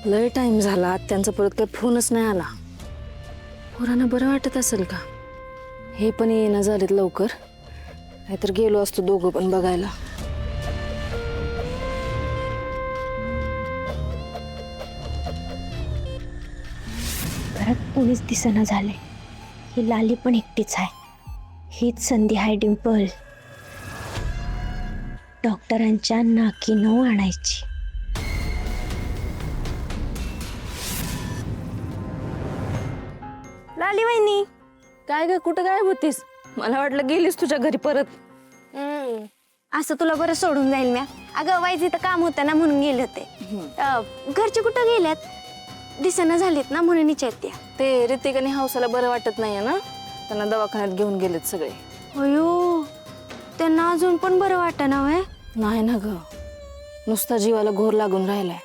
लय टाइम झाला, त्यांचा परत काही फोनच नाही आला. पोरांना बरं वाटत असेल का? हे पण येणं झालेत लवकर, नाहीतर गेलो असतो दोघं पण बघायला. घरात कोणीच दिसेना झाले. ही लाली पण एकटीच आहे. हीच संधी आहे डिंपल, डॉक्टरांच्या नाकी नऊ आणायची. लाली वहिनी, काय ग, कुठं गायब होतीस? मला वाटलं गेलीस तुझ्या घरी परत. असं तुला बरं सोडून जाईल म्या. अगं वाईज इथं काम होतं ना म्हणून गेले होते. घरचे कुठं गेल्यात? दिसेना झालीत ना म्हणून विचारते. ते ऋतिक आणि हौसाला बरं वाटत नाहीये ना, त्यांना दवाखान्यात घेऊन गेलेत सगळे. अयो, त्यांना अजून पण बरं वाटेना व्हय? नाही ना ग, नुसता जीवाला घोर लागून राहिलाय.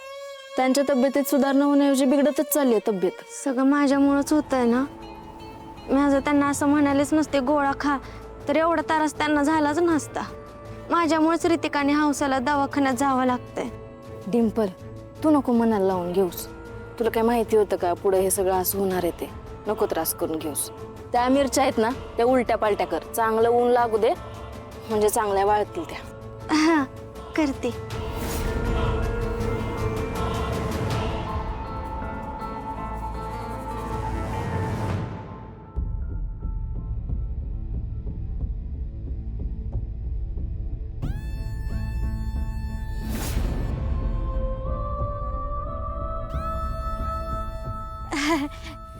त्यांच्या तब्येतीत सुधारणा होण्याऐवजी बिघडतच चालली आहे तब्येत. सगळं माझ्यामुळेच होतंय ना. माझं त्यांना असं म्हणालेच नसते गोळा खा, तर एवढा त्रास त्यांना झालाच नसता. माझ्यामुळेच ऋतिकाने हौसाला दवाखान्यात जावं लागतंय. डिंपल, तू नको मनाला लावून घेऊस. तुला काय माहिती होतं का पुढे हे सगळं असं होणार आहे ते? नको त्रास करून घेऊस. त्या मिरच्या आहेत ना, त्या उलट्या पालट्या कर. चांगलं ऊन लागू दे, म्हणजे चांगल्या वाळतील त्या. हा, करते.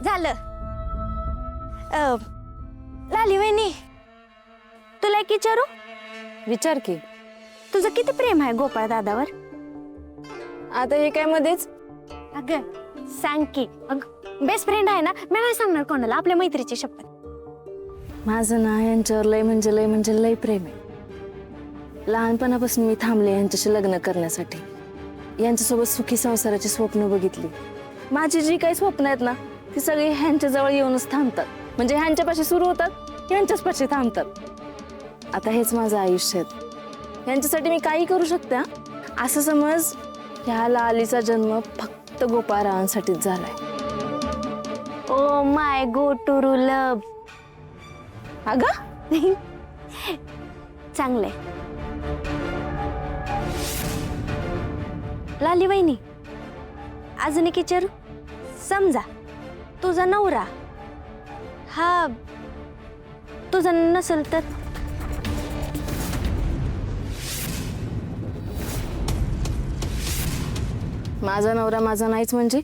झालं. लाली वहिनी, तुला एक विचारू? विचार की. तुझं किती प्रेम आहे गोपाळ दादावर? आता हे काय मध्येच? अगं सांग की. बेस्ट फ्रेंड आहे ना, मी नाही सांगणार कोणाला, आपल्या मैत्रीची शपथ. माझं ना यांच्यावर लय म्हणजे लय प्रेम आहे. लहानपणापासून मी थांबले यांच्याशी लग्न करण्यासाठी. यांच्यासोबत सुखी संसाराची स्वप्न बघितली. माझी जी काही स्वप्न आहेत ना, ती सगळी ह्यांच्या जवळ येऊनच थांबतात. म्हणजे ह्यांच्यापाशी सुरू होतात, ह्यांच्याच पाशी थांबतात. आता हेच माझं आयुष्य आहे. यांच्यासाठी मी काही करू शकते. असं समज, ह्या लालीचा जन्म फक्त गोपाळरावांसाठीच झालाय. ओ माय गो टू लव. अगं चांगलंय. लाली वहिनी, अजून एक विचारू? समजा तुझा नवरा हा तुझा नसेल तर? माझा नवरा माझा नाहीच म्हणजे?